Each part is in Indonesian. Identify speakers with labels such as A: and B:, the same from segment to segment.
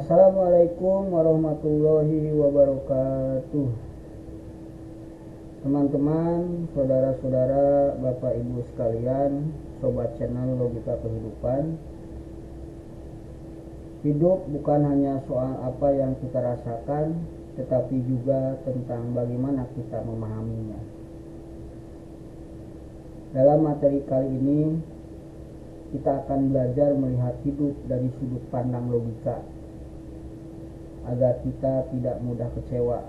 A: Assalamualaikum warahmatullahi wabarakatuh. Teman-teman, saudara-saudara, Bapak Ibu sekalian, sobat channel Logika Kehidupan. Hidup bukan hanya soal apa yang kita rasakan, tetapi juga tentang bagaimana kita memahaminya. Dalam materi kali ini, kita akan belajar melihat hidup dari sudut pandang logika, agar kita tidak mudah kecewa,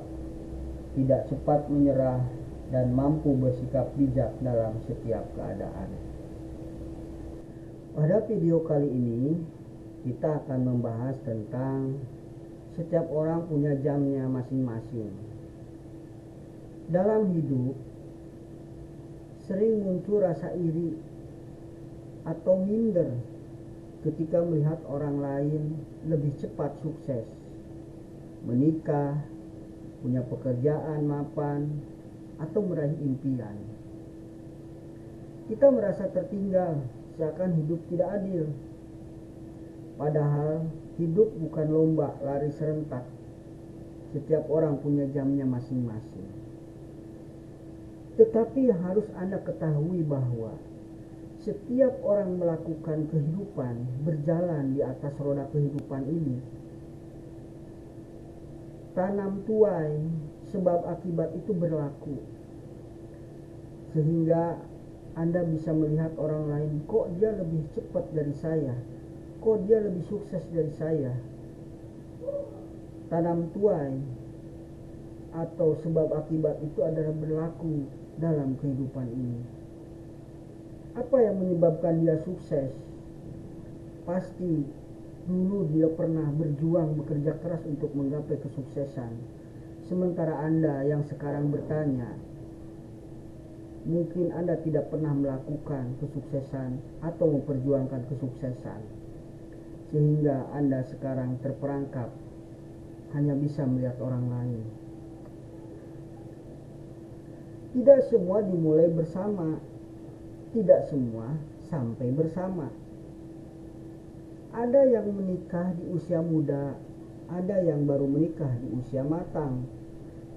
A: tidak cepat menyerah, dan mampu bersikap bijak dalam setiap keadaan. Pada video kali ini, kita akan membahas tentang setiap orang punya jamnya masing-masing. Dalam hidup, sering muncul rasa iri atau minder ketika melihat orang lain lebih cepat sukses, menikah, punya pekerjaan mapan, atau meraih impian. Kita merasa tertinggal, seakan hidup tidak adil. Padahal hidup bukan lomba lari serentak. Setiap orang punya jamnya masing-masing. Tetapi harus Anda ketahui bahwa setiap orang melakukan kehidupan, berjalan di atas roda kehidupan ini. Tanam tuai, sebab akibat itu berlaku. Sehingga Anda bisa melihat orang lain, kok dia lebih cepat dari saya, kok dia lebih sukses dari saya. Tanam tuai atau sebab akibat itu adalah berlaku dalam kehidupan ini. Apa yang menyebabkan dia sukses? Pasti dulu dia pernah berjuang, bekerja keras untuk menggapai kesuksesan. Sementara Anda yang sekarang bertanya, mungkin Anda tidak pernah melakukan kesuksesan atau memperjuangkan kesuksesan, sehingga Anda sekarang terperangkap hanya bisa melihat orang lain. Tidak semua dimulai bersama, tidak semua sampai bersama. Ada yang menikah di usia muda, ada yang baru menikah di usia matang,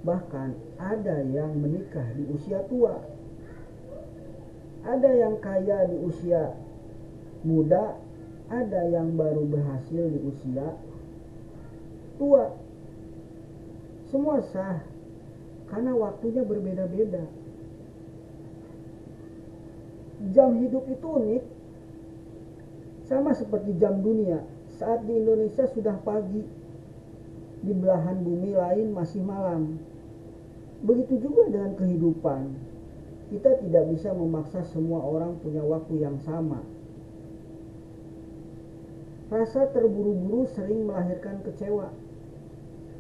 A: bahkan ada yang menikah di usia tua. Ada yang kaya di usia muda, ada yang baru berhasil di usia tua. Semua sah, karena waktunya berbeda-beda. Jam hidup itu unik, sama seperti jam dunia. Saat di Indonesia sudah pagi, di belahan bumi lain masih malam. Begitu juga dengan kehidupan. Kita tidak bisa memaksa semua orang punya waktu yang sama. Rasa terburu-buru sering melahirkan kecewa.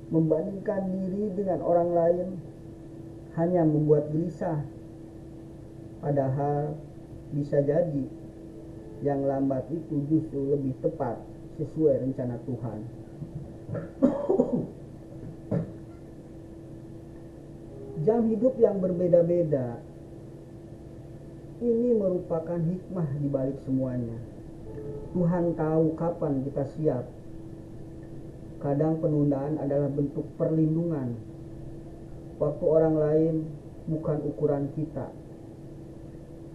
A: Membandingkan diri dengan orang lain hanya membuat gelisah. Padahal bisa jadi yang lambat itu justru lebih tepat sesuai rencana Tuhan. Jam hidup yang berbeda-beda ini merupakan hikmah di balik semuanya. Tuhan tahu kapan kita siap. Kadang penundaan adalah bentuk perlindungan. Waktu orang lain bukan ukuran kita.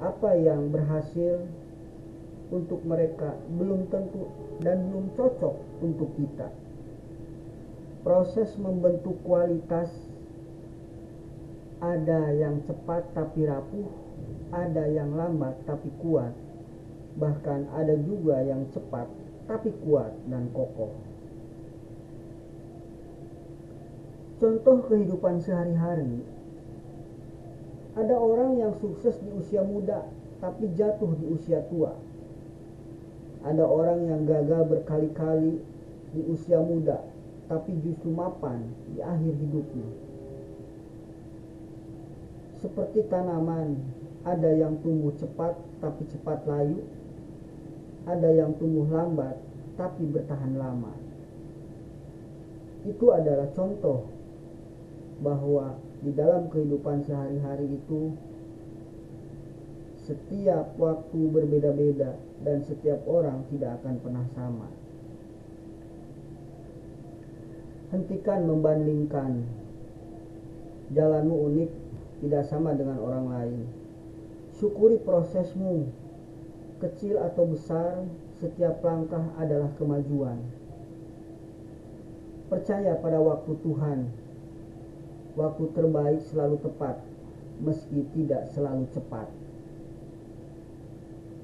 A: Apa yang berhasil untuk mereka belum tentu dan belum cocok untuk kita. Proses membentuk kualitas, ada yang cepat tapi rapuh, ada yang lambat tapi kuat, bahkan ada juga yang cepat tapi kuat dan kokoh. Contoh kehidupan sehari-hari, ada orang yang sukses di usia muda tapi jatuh di usia tua. Ada orang yang gagal berkali-kali di usia muda tapi justru mapan di akhir hidupnya. Seperti tanaman, ada yang tumbuh cepat tapi cepat layu, ada yang tumbuh lambat tapi bertahan lama. Itu adalah contoh bahwa di dalam kehidupan sehari-hari itu setiap waktu berbeda-beda dan setiap orang tidak akan pernah sama. Hentikan membandingkan. Jalanmu unik, tidak sama dengan orang lain. Syukuri prosesmu. Kecil atau besar, setiap langkah adalah kemajuan. Percaya pada waktu Tuhan. Waktu terbaik selalu tepat, meski tidak selalu cepat.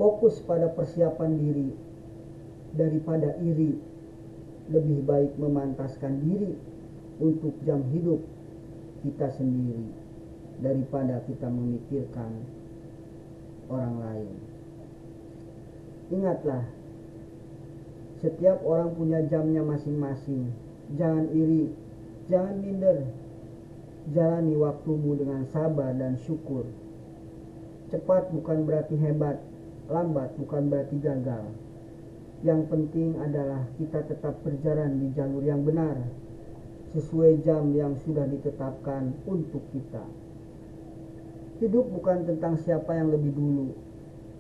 A: Fokus pada persiapan diri daripada iri. Lebih baik memantaskan diri untuk jam hidup kita sendiri daripada kita memikirkan orang lain. Ingatlah, setiap orang punya jamnya masing-masing. Jangan iri, jangan minder. Jalani waktumu dengan sabar dan syukur. Cepat bukan berarti hebat, lambat bukan berarti gagal. Yang penting adalah kita tetap berjalan di jalur yang benar, sesuai jam yang sudah ditetapkan untuk kita. Hidup bukan tentang siapa yang lebih dulu,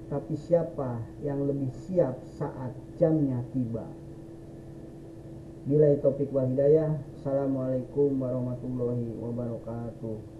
A: tapi siapa yang lebih siap saat jamnya tiba. Billahi taufik wal hidayah. Assalamualaikum warahmatullahi wabarakatuh.